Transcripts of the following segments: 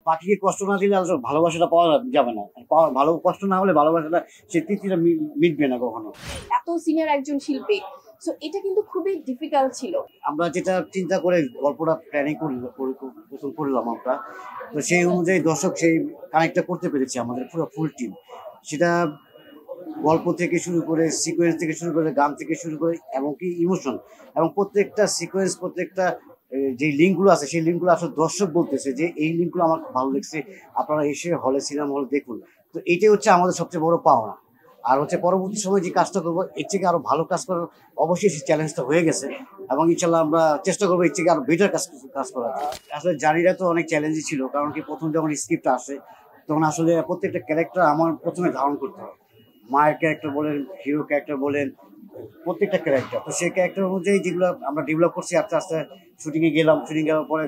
পাখিকে কষ্ট না দিলে আসলে ভালোবাসাটা পাওয়া যাবে না। ভালো কষ্ট না হলে ভালোবাসাটা সে তৃপ্তিটা মিটবে না কখনো। এত সিনিয়র একজন শিল্পী, সো এটা কিন্তু খুবই ডিফিকাল্ট ছিল। আমরা যেটা চিন্তা করে গল্পটা প্ল্যানিং করলাম আমরা, তো সেই অনুযায়ী দর্শক সেই কানেক্টটা করতে পেরেছি আমাদের পুরো ফুল টিম। সেটা গল্প থেকে শুরু করে, সিকোয়েন্স থেকে শুরু করে, গান থেকে শুরু করে, এমনকি ইমোশন এবং প্রত্যেকটা সিকোয়েন্স, প্রত্যেকটা যে লিঙ্কগুলো আছে সেই লিঙ্কগুলো আসলে দর্শক বলতেছে যে এই লিঙ্কগুলো আমার খুব ভালো লেগেছে, আপনারা এসে হলে সিনেমা হলে দেখুন। তো এটাই হচ্ছে আমাদের সবচেয়ে বড় পাওনা। আর হচ্ছে পরবর্তী সময় যে কাজটা করবো এর থেকে আরো ভালো কাজ করার অবশ্যই সেই চ্যালেঞ্জটা হয়ে গেছে, এবং ইনশাল্লাহ আমরা চেষ্টা করবো এর থেকে আরো বেটার কাজ করার। আসলে জার্নিটা তো অনেক চ্যালেঞ্জই ছিল, কারণ কি প্রথম যখন স্ক্রিপ্ট আসে তখন আসলে প্রত্যেকটা ক্যারেক্টার আমার প্রথমে ধারণ করতে হয়। মায়ের ক্যারেক্টার বলেন, হিরো ক্যারেক্টার বলেন, প্রত্যেকটা ক্যারেক্টার। তো সেই ক্যারেক্টার অনুযায়ী যেগুলো আমরা ডেভেলপ করছি, আস্তে আস্তে শুটিংয়ে গেলাম। শুটিং যাওয়ার পরে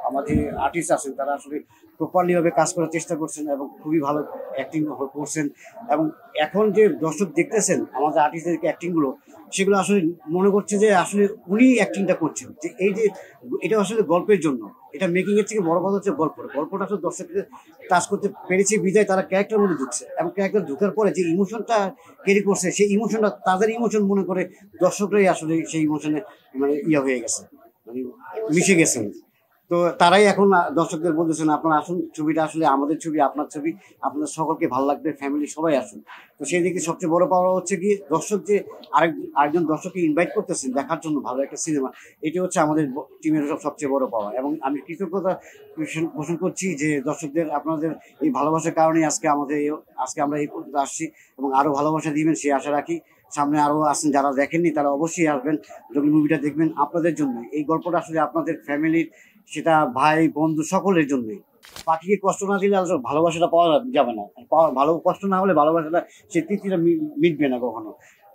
আমাদের আর্টিস্ট আছেন, তারা আসলে প্রপারলি ভাবে কাজ করার চেষ্টা করছেন এবং খুবই ভালো অ্যাক্টিং করছেন। এবং এখন যে দর্শক দেখতেছেন আমাদের আর্টিস্টদের অ্যাক্টিংগুলো, সেগুলো আসলে মনে করছে যে আসলে উনি অ্যাক্টিংটা করছেন, যে এই যে এটা আসলে গল্পের জন্য। এটা মেকিং এর থেকে বড় কথা হচ্ছে গল্পটা আসলে দর্শকদের টাচ করতে পেরেছে বিদায় তারা ক্যারেক্টার মধ্যে ঢুকছে, এবং ক্যারেক্টার ঢুকার পরে যে ইমোশনটা ক্যারি করছে সেই ইমোশনটা তাদের ইমোশন মনে করে দর্শকরাই আসলে সেই ইমোশনে মানে হয়ে গেছে, মানে মিশে গেছেন। তো তারাই এখন দর্শকদের বলতেছেন আপনারা আসুন, ছবিটা আসলে আমাদের ছবি, আপনার ছবি, আপনাদের সকলকে ভালো লাগবে, ফ্যামিলি সবাই আসুন। তো সেই দিকে সবচেয়ে বড় পাওয়া হচ্ছে কি দর্শক যে আরেকজন দর্শককে ইনভাইট করতেছেন দেখার জন্য ভালো একটা সিনেমা, এটি হচ্ছে আমাদের টিমের সবচেয়ে বড় পাওয়া। এবং আমি কৃতজ্ঞতা পোষণ করছি যে দর্শকদের, আপনাদের এই ভালোবাসার কারণেই আজকে আমরা এই পর্যন্ত আসছি, এবং আরো ভালোবাসা দিবেন সেই আশা রাখি। সামনে আরো আছেন যারা দেখেননি তারা অবশ্যই আসবেন, যখন মুভিটা দেখবেন আপনাদের জন্য। এই গল্পটা আসলে আপনাদের ফ্যামিলির, সেটা ভাই বন্ধু সকলের জন্যই। পাখিকে কষ্ট না দিলে আসলে ভালোবাসাটা পাওয়া যাবে না। ভালো কষ্ট না হলে ভালোবাসাটা সে তৃপ্তিটা মিটবে না কখনো।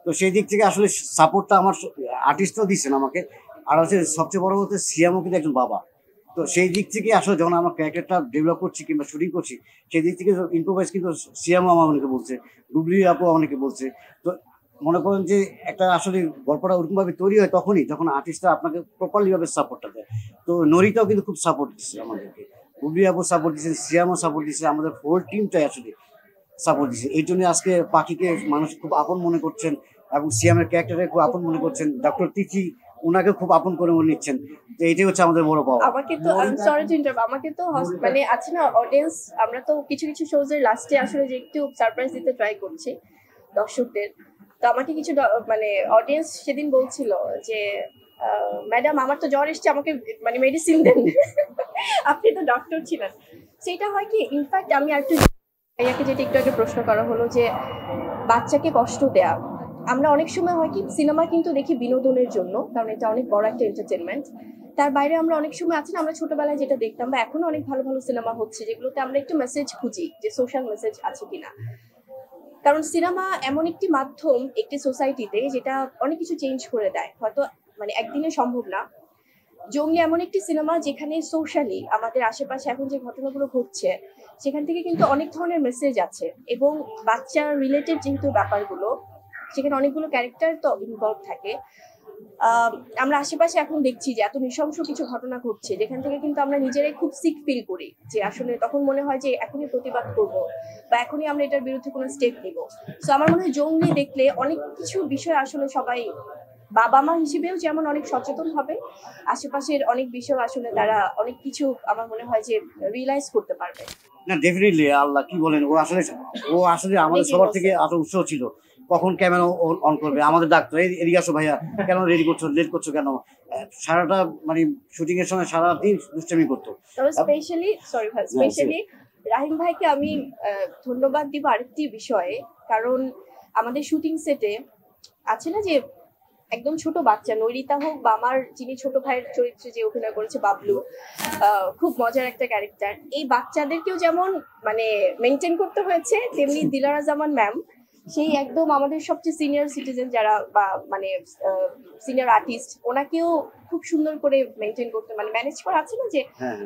তো সেই দিক থেকে আসলে সাপোর্টটা আমার আর্টিস্টও দিচ্ছেন আমাকে। আর হচ্ছে সবচেয়ে বড় হচ্ছে সিয়ামও কিন্তু একজন বাবা। তো সেই দিক থেকে আসলে যখন আমরা ক্যারেক্টারটা ডেভেলপ করছি কিংবা শুটিং করছি, সেই দিক থেকে ইম্প্রোভাইজ কিন্তু সিয়ামও আমার অনেকে বলছে, গুবলি আপু অনেকে বলছে। তো মনে করেন যে একটা আসলে গল্পটা ওরকম ভাবে তৈরি হয় তখনই, যখন আর্টিস্টরা আপনাকে প্রপারলি ভাবে সাপোর্টটা দেয়। তো নরিতাও কিন্তু খুব সাপোর্ট দিচ্ছে আমাদেরকে, গুবলি আপু সাপোর্ট দিচ্ছে, সিয়ামও সাপোর্ট দিচ্ছে, আমাদের হোল টিমটাই আসলে সাপোর্ট দিচ্ছে। এই জন্য আজকে পাখিকে মানুষ খুব আপন মনে করছেন, এবং সিয়ামের ক্যারেক্টারে খুব আপন মনে করছেন। ডক্টর তিথি ওনাকে খুব আপন করে মনে নিচ্ছেন। তো এটাই হচ্ছে আমাদের বড় পাওয়া। আমাকে তো সরি টু ইন্টারাপ্ট, আমাকে তো মানে আছে না অডিয়েন্স, আমরা তো কিছু কিছু শোজ এর লাস্টে আসলে যে একটু সারপ্রাইজ দিতে ট্রাই করছি দর্শকদের। তো আমাকে কিছু মানে অডিয়েন্স সেদিন বলছিল যে ম্যাডাম আমার তো জ্বর এসছে, আমাকে মানে মেডিসিন দেন। আপনি তো ডক্টর ছিলেন। সেটা হয় কি, ইনফ্যাক্ট আমি একটু ভাইয়াকে যেটা একটু আগে প্রশ্ন করা হলো যে বাচ্চাকে কষ্ট দেয়া, আমরা অনেক সময় হয় কি সিনেমা কিন্তু দেখি বিনোদনের জন্য, কারণ এটা অনেক বড় একটা এন্টারটেনমেন্ট। তার বাইরে আমরা অনেক সময় আছি না, আমরা ছোটবেলায় যেটা দেখতাম বা এখনো অনেক ভালো ভালো সিনেমা হচ্ছে যেগুলোতে আমরা একটু মেসেজ খুঁজি, যে সোশ্যাল মেসেজ আছে কিনা। কারণ সিনেমা এমন একটি মাধ্যম একটি সোসাইটিতে যেটা অনেক কিছু চেঞ্জ করে দেয়, হয়তো মানে একদিনে সম্ভব না। জঙ্গলি এমন একটি সিনেমা যেখানে সোশ্যালি আমাদের আশেপাশে এখন যে ঘটনাগুলো ঘটছে সেখান থেকে কিন্তু অনেক ধরনের মেসেজ আছে, এবং বাচ্চার রিলেটেড যেহেতু ব্যাপারগুলো, সেখানে অনেকগুলো ক্যারেক্টার তো ইনভলভ থাকে। আমরা আশেপাশে এখন দেখছি যে এত নৃশংস কিছু ঘটনা ঘটছে যেখান থেকে কিন্তু আমরা নিজেরাই খুব সিক ফিল করি, যে আসলে তখন মনে হয় যে এখনই প্রতিবাদ করব বা এখনই আমরা এটার বিরুদ্ধে কোনো স্টেপ নেব। সো আমার মনে হয় জঙ্গলি দেখলে অনেক কিছু বিষয় আসলে সবাই বাবা মা হিসেবেও যেমন অনেক সচেতন হবে, আশেপাশের অনেক বিষয় আসলে তারা অনেক কিছু আমার মনে হয় যে রিয়েলাইজ করতে পারবে। না ডেফিনেটলি, আল্লাহ কি বলেন, ও আসলে আমাদের সবার থেকে এত উৎসাহ ছিল কখন ক্যামেরা অন করবে, আমাদের ডাক্তার এদিকে আসো ভাইয়া, কেন রেডি করছো, লেট করছো কেন। সারাটা মানে শুটিং এর সময় সারাদিন দুষ্টামি করতো। তবে স্পেশালি সরি ভাই, স্পেশালি রাহিম ভাইকে আমি ধন্যবাদ দিব আরেকটি বিষয়ে, কারণ আমাদের শুটিং সেটে আছে না যে একদম ছোট বাচ্চা, নৈরিতা হোক বা আমার যিনি ছোট ভাইয়ের চরিত্রে যে অভিনয় করেছে বাবলু, খুব মজার একটা ক্যারেক্টার। এই বাচ্চাদেরকেও যেমন মানে মেনটেন করতে হয়েছে, তেমনি দিলারা জামান ম্যাম সেই একদম আমাদের সবচেয়ে সিনিয়র সিটিজেন যারা বা মানে সিনিয়র আর্টিস্ট, ওনাকেও খুব সুন্দর করে মেনটেন করতে মানে ম্যানেজ করা আছে না যে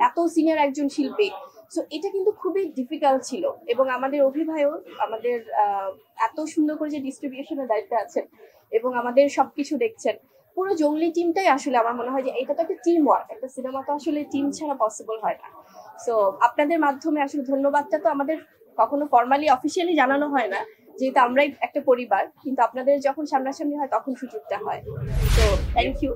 এত সিনিয়র একজন শিল্পী। সো এটা কিন্তু খুবই ডিফিকাল্ট ছিল, এবং আমাদের অভিভাবক আমাদের এত সুন্দর করে যে ডিস্ট্রিবিউশনের দায়িত্বে আছেন এবং আমাদের সবকিছু দেখছেন, পুরো জঙ্গলি টিমটাই আসলে আমার মনে হয় যে এটা তো একটা টিম ওয়ার্ক, একটা সিনেমা তো আসলে টিম ছাড়া পসিবল হয় না। সো আপনাদের মাধ্যমে আসলে ধন্যবাদটা তো আমাদের কখনো ফর্মালি অফিসিয়ালি জানানো হয় না, যেহেতু আমরাই একটা পরিবার, কিন্তু আপনাদের যখন সামনাসামনি হয় তখন সুযোগটা হয়। তো থ্যাংক ইউ।